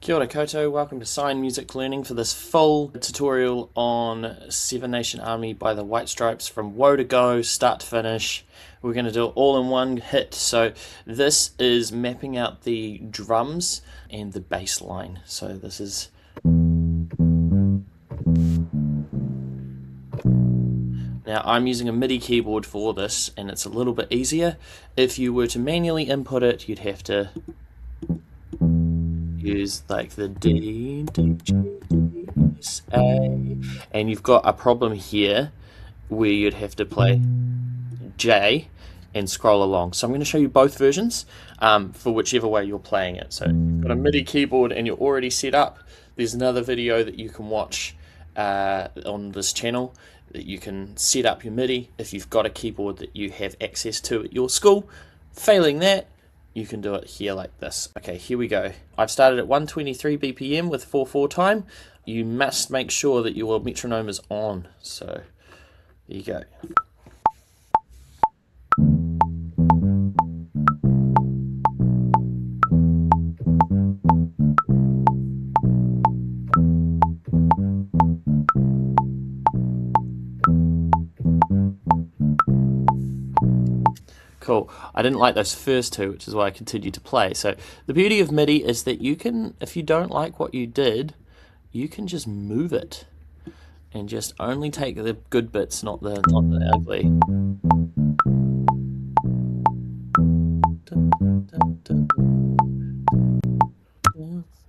Kia ora koutou, welcome to Sign Music Learning for this full tutorial on Seven Nation Army by the White Stripes from woe to go, start to finish. We're going to do it all in one hit. So this is mapping out the drums and the bass line. So this is... Now I'm using a MIDI keyboard for this and it's a little bit easier. If you were to manually input it, you'd have to use like the D, D, G, D, S, A, and you've got a problem here where you'd have to play J and scroll along. So I'm going to show you both versions for whichever way you're playing it. So you've got a MIDI keyboard and you're already set up. There's another video that you can watch on this channel that you can set up your MIDI if you've got a keyboard that you have access to at your school. Failing that, you can do it here like this. Okay, here we go. I've started at 123 BPM with 4/4 time. You must make sure that your metronome is on. So there you go. Cool. I didn't like those first two, which is why I continued to play. So the beauty of MIDI is that you can, if you don't like what you did, you can just move it and just only take the good bits, not the ugly.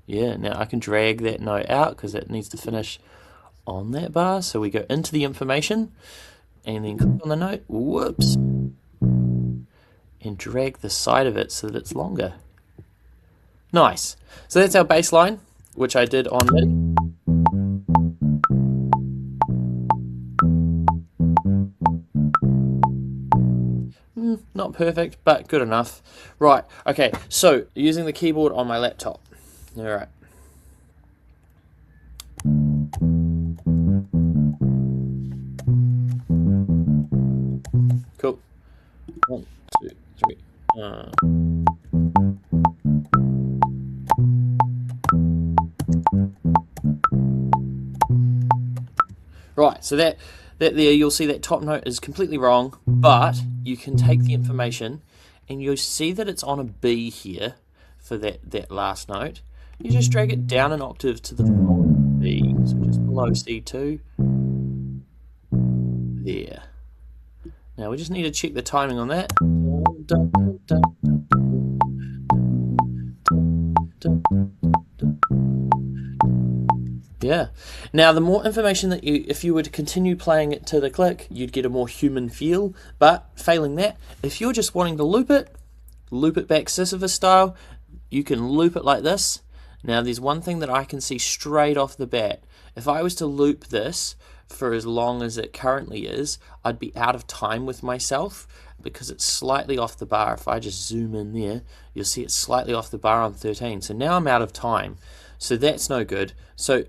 Yeah, now I can drag that note out because it needs to finish on that bar. So we go into the information and then click on the note. Whoops. And drag the side of it so that it's longer. Nice. So that's our bass line, which I did on MIDI. Not perfect, but good enough. Right, okay, so using the keyboard on my laptop. All right. Cool. 1, 2, 3. Right, so that there you'll see that top note is completely wrong, but you can take the information and you'll see that it's on a B here for that last note. You just drag it down an octave to the following B, so just below C2. There. Now we just need to check the timing on that. Yeah. Now the more information that if you were to continue playing it to the click, you'd get a more human feel. But failing that, if you're just wanting to loop it back Sisyphus style, you can loop it like this. Now there's one thing that I can see straight off the bat. If I was to loop this for as long as it currently is, I'd be out of time with myself because it's slightly off the bar. If I just zoom in there, you'll see it's slightly off the bar on 13. So now I'm out of time. So that's no good. So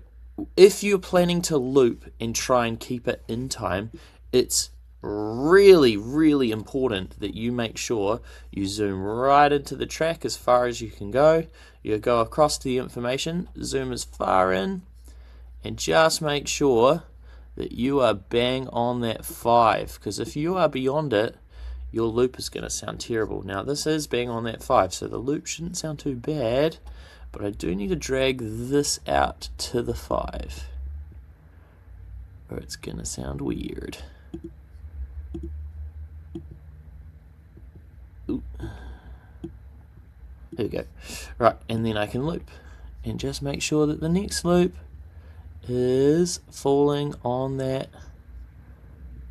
if you're planning to loop and try and keep it in time, it's really, really important that you make sure you zoom right into the track as far as you can go. You go across to the information, zoom as far in, and just make sure that you are bang on that 5, because if you are beyond it, your loop is going to sound terrible. Now this is bang on that 5, so the loop shouldn't sound too bad, but I do need to drag this out to the 5, or it's going to sound weird. Ooh. There we go. Right, and then I can loop, and just make sure that the next loop is falling on that.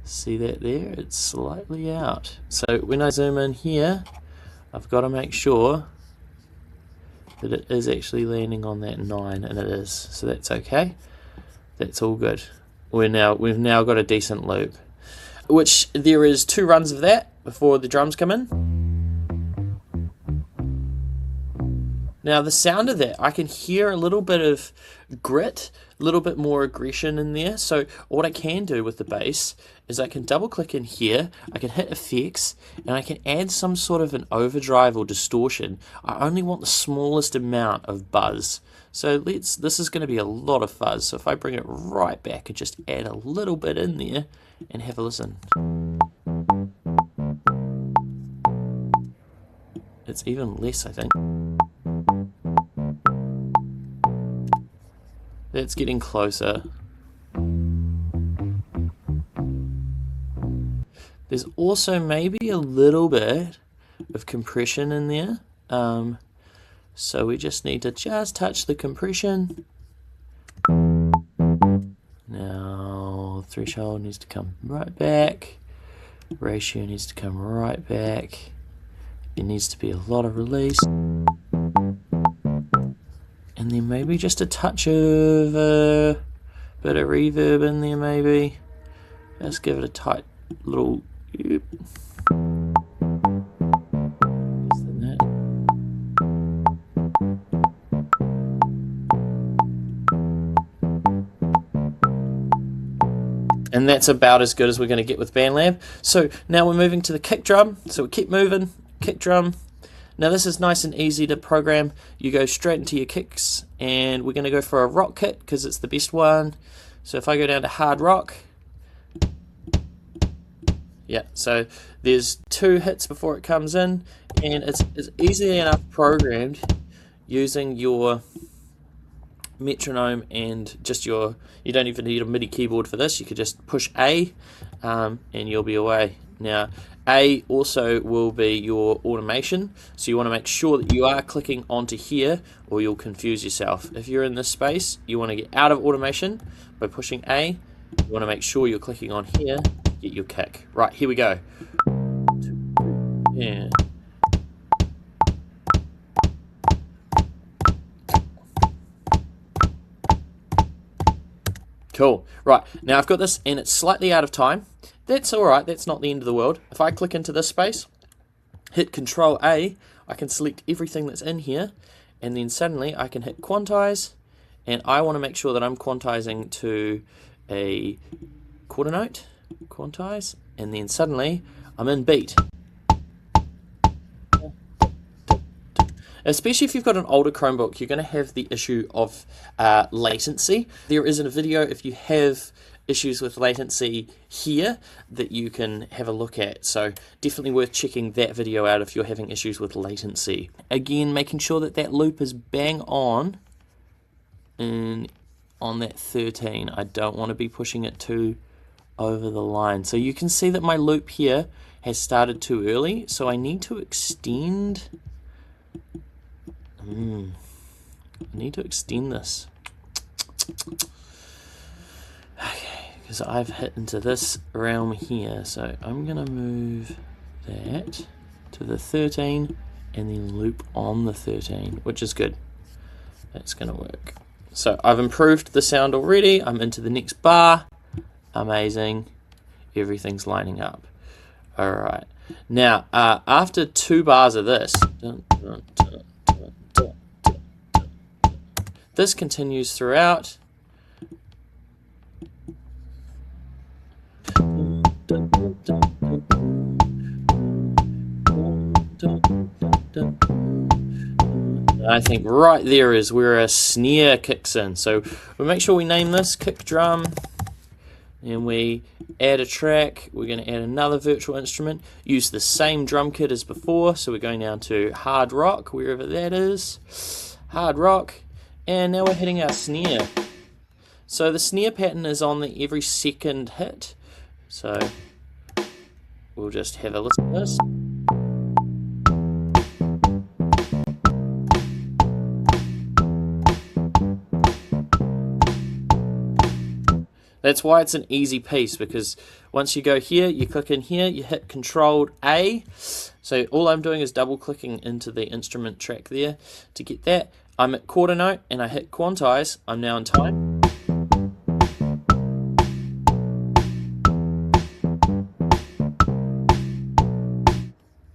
See that there? It's slightly out. So when I zoom in here, I've got to make sure that it is actually landing on that 9, and it is. So that's okay. That's all good. We've now got a decent loop, which there is 2 runs of that before the drums come in. Now the sound of that, I can hear a little bit of grit, a little bit more aggression in there. So what I can do with the bass is I can double click in here, I can hit effects, and I can add some sort of an overdrive or distortion. I only want the smallest amount of buzz. So this is going to be a lot of fuzz. So if I bring it right back and just add a little bit in there and have a listen. It's even less, I think. That's getting closer. There's also maybe a little bit of compression in there. So we just need to just touch the compression. Now threshold needs to come right back. Ratio needs to come right back. It needs to be a lot of release. And then maybe just a touch of a bit of reverb in there maybe. Just give it a tight little... Yep. And that's about as good as we're going to get with BandLab. So now we're moving to the kick drum. So we keep moving, kick drum. Now this is nice and easy to program. You go straight into your kicks, and we're going to go for a rock kit because it's the best one. So if I go down to hard rock, yeah, so there's 2 hits before it comes in, and it's easily enough programmed using your metronome and just you don't even need a MIDI keyboard for this. You could just push A and you'll be away. Now A also will be your automation, so you want to make sure that you are clicking onto here or you'll confuse yourself. If you're in this space, you want to get out of automation by pushing A. You want to make sure you're clicking on here, get your kick. Right, here we go. Yeah. Cool. Right, now I've got this and it's slightly out of time. That's alright, that's not the end of the world. If I click into this space, hit Control A, I can select everything that's in here, and then suddenly I can hit quantize, and I want to make sure that I'm quantizing to a quarter note, quantize, and then suddenly I'm in beat. Especially if you've got an older Chromebook, you're going to have the issue of latency. There is a video if you have issues with latency here that you can have a look at. So definitely worth checking that video out if you're having issues with latency. Again, making sure that that loop is bang on and on that 13. I don't want to be pushing it too over the line. So you can see that my loop here has started too early, so I need to extend. I need to extend this. Okay, because I've hit into this realm here, so I'm going to move that to the 13 and then loop on the 13, which is good. That's going to work. So I've improved the sound already. I'm into the next bar. Amazing. Everything's lining up. All right. Now, after 2 bars of this, this continues throughout. I think right there is where a snare kicks in. So we'll make sure we name this kick drum, and we add a track. We're going to add another virtual instrument. Use the same drum kit as before. So we're going down to hard rock, wherever that is. Hard rock. And now we're hitting our snare. So the snare pattern is on the every second hit. So we'll just have a listen to this. That's why it's an easy piece, because once you go here, you click in here, you hit Control A. So all I'm doing is double clicking into the instrument track there to get that. I'm at quarter note and I hit quantize. I'm now in time.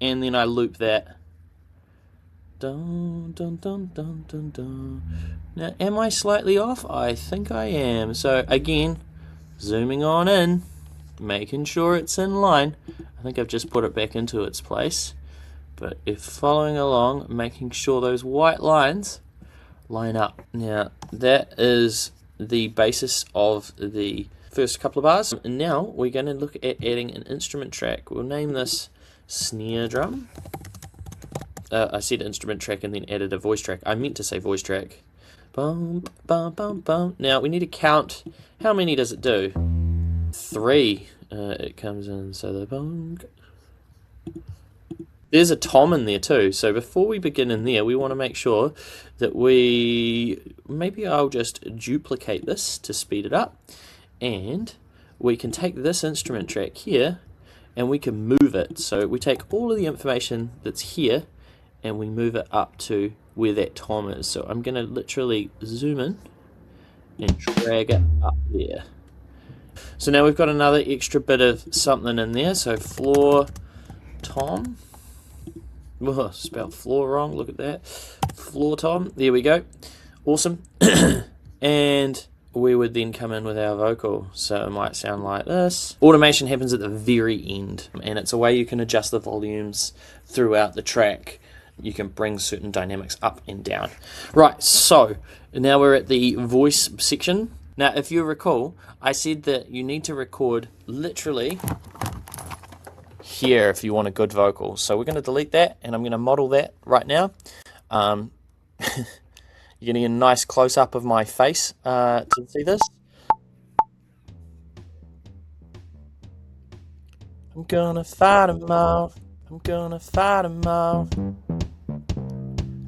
And then I loop that. Dun, dun, dun, dun, dun, dun. Now, am I slightly off? I think I am. So again, zooming on in, making sure it's in line. I think I've just put it back into its place. But if following along, making sure those white lines line up. Now that is the basis of the first couple of bars, and now we're going to look at adding an instrument track. We'll name this snare drum. I said instrument track and then added a voice track. I meant to say voice track. Bum, bum, bum, bum. Now we need to count how many does it do. 3. It comes in, so the bong. There's a tom in there too, so before we begin in there, we want to make sure that maybe I'll just duplicate this to speed it up, and we can take this instrument track here and we can move it. So we take all of the information that's here and we move it up to where that tom is. So I'm going to literally zoom in and drag it up there. So now we've got another extra bit of something in there. So floor tom. Whoa, spelled floor wrong. Look at that. Floor tom. There we go. Awesome. And we would then come in with our vocal. So it might sound like this. Automation happens at the very end, and it's a way you can adjust the volumes throughout the track. You can bring certain dynamics up and down. Right, so now we're at the voice section. Now, if you recall, I said that you need to record literally here if you want a good vocal. So we're going to delete that, and I'm going to model that right now. You're getting a nice close-up of my face to see this. I'm gonna fight 'em off. I'm gonna fight 'em off.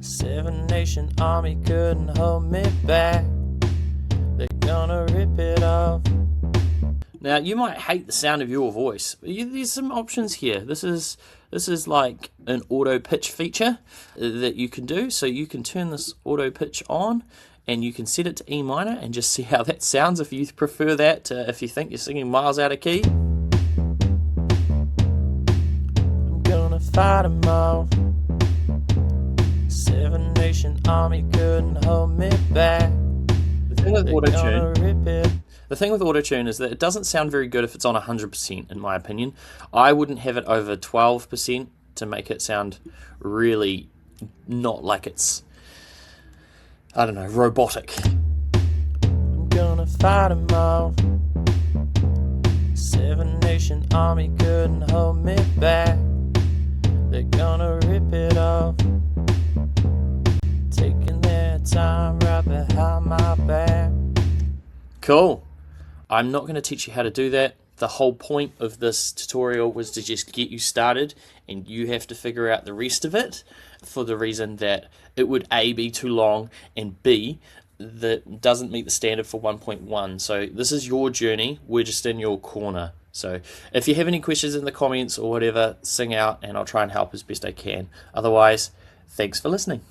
7 Nation Army couldn't hold me back. They're gonna rip it off. Now, you might hate the sound of your voice. There's some options here. This is like an auto pitch feature that you can do. So you can turn this auto pitch on and you can set it to E minor and just see how that sounds if you prefer that to if you think you're singing miles out of key. I'm gonna fight 'em off. 7 Nation Army couldn't hold me back. The thing with auto-tune is that it doesn't sound very good if it's on 100%, in my opinion. I wouldn't have it over 12% to make it sound really not like it's, I don't know, robotic. I'm gonna fight 'em off. 7 Nation Army couldn't hold me back. They're gonna rip it off. Taking their time right behind my back. Cool. I'm not going to teach you how to do that. The whole point of this tutorial was to just get you started, and you have to figure out the rest of it, for the reason that it would A, be too long, and B, that doesn't meet the standard for 1.1. So this is your journey. We're just in your corner. So if you have any questions in the comments or whatever, sing out and I'll try and help as best I can. Otherwise, thanks for listening.